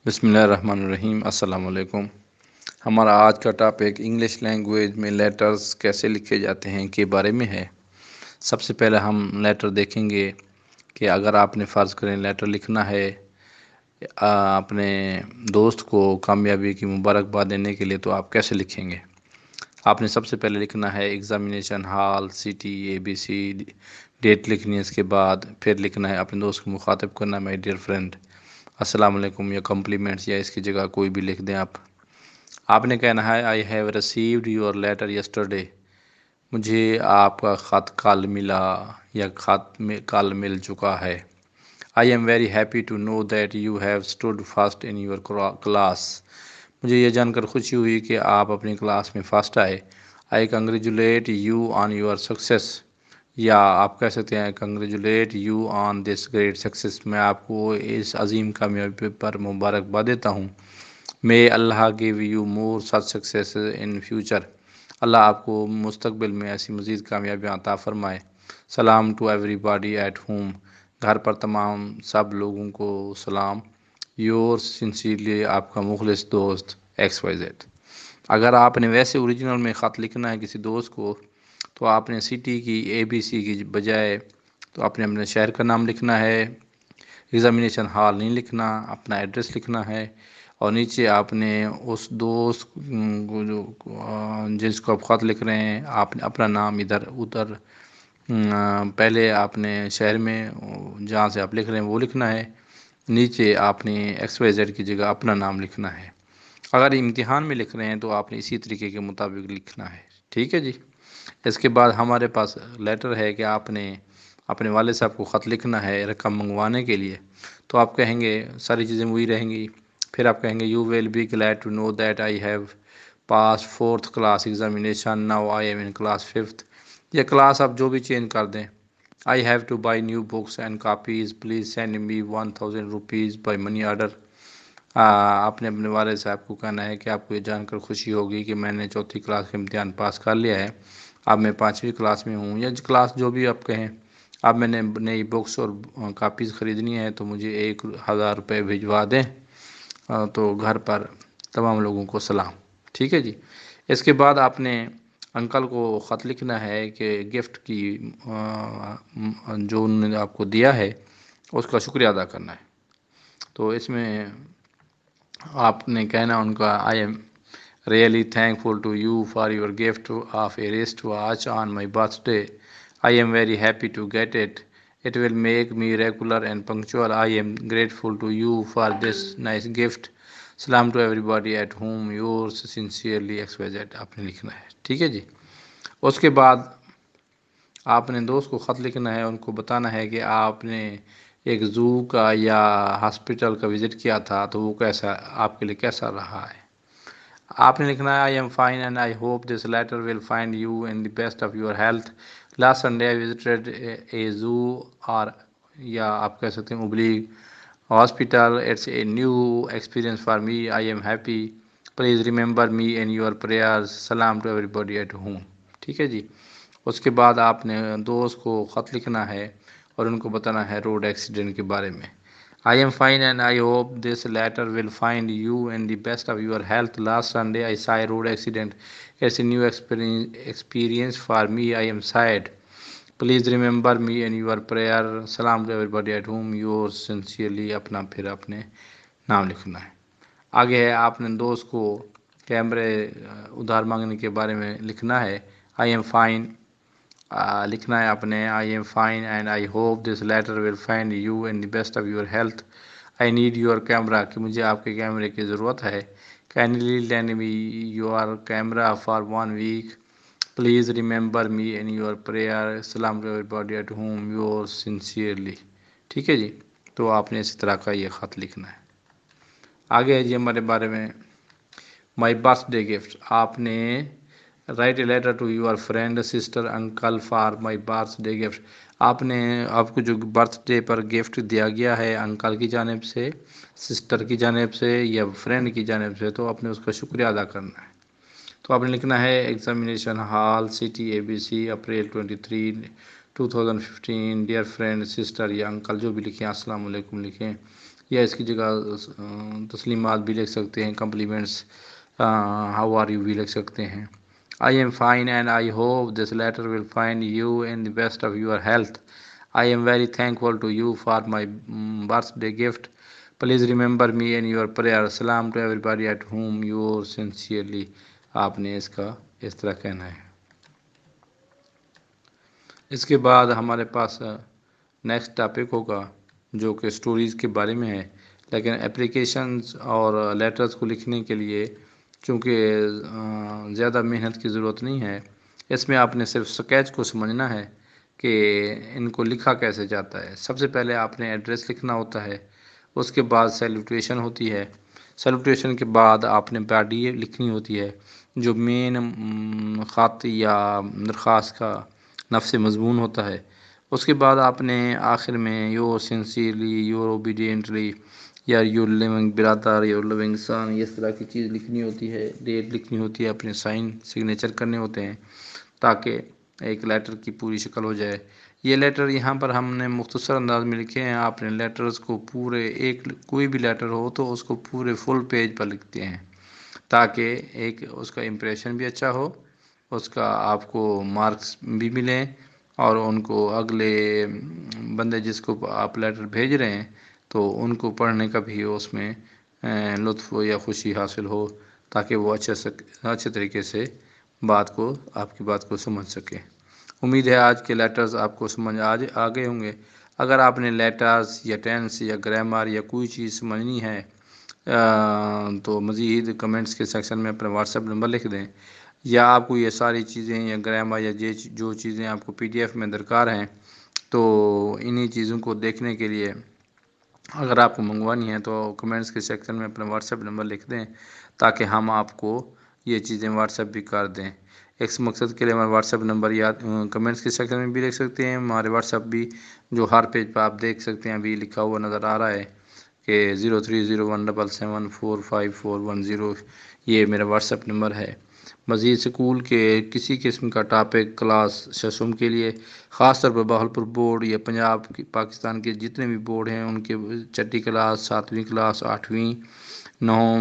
بسم اللہ الرحمن الرحیم۔ السلام علیکم۔ ہمارا آج کا ٹاپک انگلش لینگویج میں لیٹرز کیسے لکھے جاتے ہیں کے بارے میں ہے۔ سب سے پہلے ہم لیٹر دیکھیں گے کہ اگر آپ نے فرض کریں لیٹر لکھنا ہے اپنے دوست کو کامیابی کی مبارکباد دینے کے لیے، تو آپ کیسے لکھیں گے؟ آپ نے سب سے پہلے لکھنا ہے examination hall city ABC، date لکھنی ہے، اس کے بعد پھر لکھنا ہے اپنے دوست کو مخاطب کرنا مائی ڈیئر فرینڈ، السلام علیکم یا کمپلیمنٹس یا اس کی جگہ کوئی بھی لکھ دیں۔ آپ نے کہنا ہے I have received your letter yesterday, مجھے آپ کا خط کل ملا یا خط کل مل چکا ہے۔ I am very happy to know that you have stood first in your class, مجھے یہ جان کر خوشی ہوئی کہ آپ اپنی کلاس میں فسٹ آئے۔ I congratulate you on your success, یا آپ کہہ سکتے ہیں congratulate you on this great success, میں آپ کو اس عظیم کامیابی پر مبارکباد دیتا ہوں۔ May Allah give you more such success in future, Allah آپ کو مستقبل میں ایسی مزید کامیابیاں عطا فرمائے۔ سلام to everybody at home, گھر پر تمام سب لوگوں کو سلام۔ یور سنسیئرلی، آپ کا مخلص دوست XYZ۔ اگر آپ نے ویسے اوریجنل میں خط لکھنا ہے کسی دوست کو، تو آپ نے سٹی کی ABC کی بجائے تو آپ نے اپنے شہر کا نام لکھنا ہے، ایگزامینیشن ہال نہیں لکھنا، اپنا ایڈریس لکھنا ہے، اور نیچے آپ نے اس دوست کو جس کو آپ خط لکھ رہے ہیں، آپ نے اپنا نام ادھر پہلے آپ نے شہر میں جہاں سے آپ لکھ رہے ہیں وہ لکھنا ہے، نیچے آپ نے XYZ کی جگہ اپنا نام لکھنا ہے۔ اگر امتحان میں لکھ رہے ہیں تو آپ نے اسی طریقے کے مطابق لکھنا ہے، ٹھیک ہے جی۔ اس کے بعد ہمارے پاس لیٹر ہے کہ آپ نے اپنے والد صاحب کو خط لکھنا ہے رقم منگوانے کے لیے، تو آپ کہیں گے ساری چیزیں وہی رہیں گی۔ پھر آپ کہیں گے you will be glad to know that I have pass 4th class examination, now I am in class 5th، یہ کلاس آپ جو بھی چینج کر دیں۔ I have to buy new books and copies, please send me 1000 rupees by money order. آپ نے اپنے والد صاحب کو کہنا ہے کہ آپ کو یہ جان کر خوشی ہوگی کہ میں نے 4تھی کلاس کا امتحان پاس کر لیا ہے، اب میں 5ویں کلاس میں ہوں، یا کلاس جو بھی آپ کہیں، اب میں نے نئی بکس اور کاپیز خریدنی ہے تو مجھے 1000 روپے بھجوا دیں، تو گھر پر تمام لوگوں کو سلام، ٹھیک ہے جی۔ اس کے بعد آپ نے انکل کو خط لکھنا ہے کہ گفٹ کی جو انہوں نے آپ کو دیا ہے اس کا شکریہ ادا کرنا ہے، تو اس میں آپ نے کہنا ان کا I am really thankful to you for your gift of a wrist watch on my birthday, I am very happy to get it, it will make me regular and punctual, I am grateful to you for this nice gift, سلام to everybody at home, yours sincerely XYZ آپ نے لکھنا ہے، ٹھیک ہے جی۔ اس کے بعد آپ نے دوست کو خط لکھنا ہے، ان کو بتانا ہے کہ آپ نے ایک زو کا یا ہاسپٹل کا وزٹ کیا تھا، تو وہ کیسا آپ کے لیے کیسا رہا ہے۔ آپ نے لکھنا ہے I am fine and I hope this letter will find you in the best of your health, last Sunday I visited a zoo, اور یا آپ کہہ سکتے ہیں اوبلیگ hospital, it's a new experience for me, I am happy, please remember me in your prayers, سلام to everybody at home, ٹھیک ہے جی۔ اس کے بعد آپ نے دوست کو خط لکھنا ہے اور ان کو بتانا ہے روڈ ایکسیڈنٹ کے بارے میں۔ I am fine and I hope this letter will find you in the best of your health. Last Sunday I saw a road accident. It's a new experience for me. I am sad. Please remember me in your prayer. Salam to everybody at home. Yours sincerely. اپنا پھر اپنے نام لکھنا ہے۔ آگے ہے آپ نے دوست کو کیمرے ادھار مانگنے کے بارے میں لکھنا ہے، I am fine لکھنا ہے اپنے I am fine and I hope this letter will find you in the best of your health, I need your camera, کہ مجھے آپ کے کیمرے کی ضرورت ہے، kindly lend me your camera for 1 week، please remember me in your prayer, سلام to everybody at home, your sincerely, ٹھیک ہے جی۔ تو آپ نے اسی طرح کا یہ خط لکھنا ہے۔ آگے ہے جی ہمارے بارے میں مائی برتھ ڈے گفٹ، آپ نے write a letter to your friend sister uncle for my birthday gift, آپ نے آپ کو جو برتھ ڈے پر گفٹ دیا گیا ہے انکل کی جانب سے، سسٹر کی جانب سے یا فرینڈ کی جانب سے، تو آپ نے اس کا شکریہ ادا کرنا ہے۔ تو آپ نے لکھنا ہے examination hall city ABC April 23 2015، dear friend sister یا انکل جو بھی لکھیں، السلام علیکم لکھیں، یا اس کی جگہ تسلیمات بھی لکھ سکتے ہیں، کمپلیمنٹس، ہاؤ آر یو بھی لکھ سکتے ہیں۔ I am fine and I hope this letter will find you in the best of your health. I am very thankful to you for my birthday gift. Please remember me in your prayer. Salam to everybody at whom yours sincerely. آپ نے اس کا اس طرح کہنا ہے۔ اس کے بعد ہمارے پاس نیکسٹ ٹاپک ہوگا جو کہ سٹوریز کے بارے میں ہے، لیکن اپلیکیشنز اور لیٹرز کو لکھنے کے لیے چونکہ زیادہ محنت کی ضرورت نہیں ہے، اس میں آپ نے صرف سکیچ کو سمجھنا ہے کہ ان کو لکھا کیسے جاتا ہے۔ سب سے پہلے آپ نے ایڈریس لکھنا ہوتا ہے، اس کے بعد سیلوٹیشن ہوتی ہے، سیلوٹیشن کے بعد آپ نے باڈی لکھنی ہوتی ہے جو مین خط یا درخواست کا نفس مضمون ہوتا ہے۔ اس کے بعد آپ نے آخر میں یور سنسیئرلی، یور اوبیڈینٹلی، یا your loving brother, your loving son, اس طرح کی چیز لکھنی ہوتی ہے، ڈیٹ لکھنی ہوتی ہے، اپنے سائن سگنیچر کرنے ہوتے ہیں تاکہ ایک لیٹر کی پوری شکل ہو جائے۔ یہ لیٹر یہاں پر ہم نے مختصر انداز میں لکھے ہیں، آپ نے لیٹرز کو پورے کوئی بھی لیٹر ہو تو اس کو پورے فل پیج پر لکھتے ہیں تاکہ ایک اس کا امپریشن بھی اچھا ہو، اس کا آپ کو مارکس بھی ملیں، اور ان کو اگلے بندے جس کو آپ لیٹر بھیج رہے ہیں تو ان کو پڑھنے کا بھی اس میں لطف یا خوشی حاصل ہو تاکہ وہ اچھے طریقے سے آپ کی بات کو سمجھ سکے۔ امید ہے آج کے لیٹرز آپ کو سمجھ آ گئے ہوں گے۔ اگر آپ نے لیٹرز یا ٹینس یا گرامر یا کوئی چیز سمجھنی ہے تو مزید کمنٹس کے سیکشن میں اپنا واٹس ایپ نمبر لکھ دیں، یا آپ کو یہ ساری چیزیں یا گرامر یا جو چیزیں آپ کو PDF میں درکار ہیں تو انہی چیزوں کو دیکھنے کے لیے اگر آپ کو منگوانی ہے تو کمنٹس کے سیکشن میں اپنا واٹس ایپ نمبر لکھ دیں تاکہ ہم آپ کو یہ چیزیں واٹس ایپ بھی کر دیں۔ اس مقصد کے لیے ہمارا واٹس ایپ نمبر کمنٹس کے سیکشن میں بھی لکھ سکتے ہیں، ہمارے واٹس ایپ بھی جو ہر پیج پہ آپ دیکھ سکتے ہیں ابھی لکھا ہوا نظر آ رہا ہے کہ 030177454110، یہ میرا واٹس ایپ نمبر ہے۔ مزید سکول کے کسی قسم کا ٹاپک کلاس سیشن کے لیے، خاص طور پر بہاولپور بورڈ یا پنجاب پاکستان کے جتنے بھی بورڈ ہیں ان کے چھٹی کلاس، 7ویں کلاس، 8ویں، 9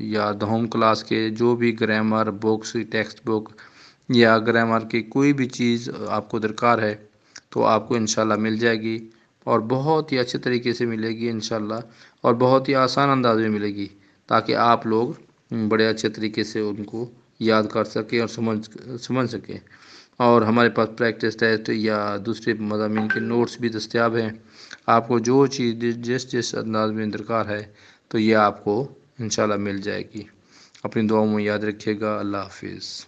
یا 10 کلاس کے جو بھی گرامر بکس، ٹیکسٹ بک یا گرامر کی کوئی بھی چیز آپ کو درکار ہے تو آپ کو انشاءاللہ مل جائے گی، اور بہت ہی اچھے طریقے سے ملے گی انشاءاللہ، اور بہت ہی آسان انداز میں ملے گی تاکہ آپ لوگ بڑے اچھے طریقے سے ان کو یاد کر سکیں اور سمجھ سکیں۔ اور ہمارے پاس پریکٹس ٹیسٹ یا دوسرے مضامین کے نوٹس بھی دستیاب ہیں، آپ کو جو چیز جس انداز میں درکار ہے تو یہ آپ کو انشاءاللہ مل جائے گی۔ اپنی دعاؤں میں یاد رکھیے گا۔ اللہ حافظ۔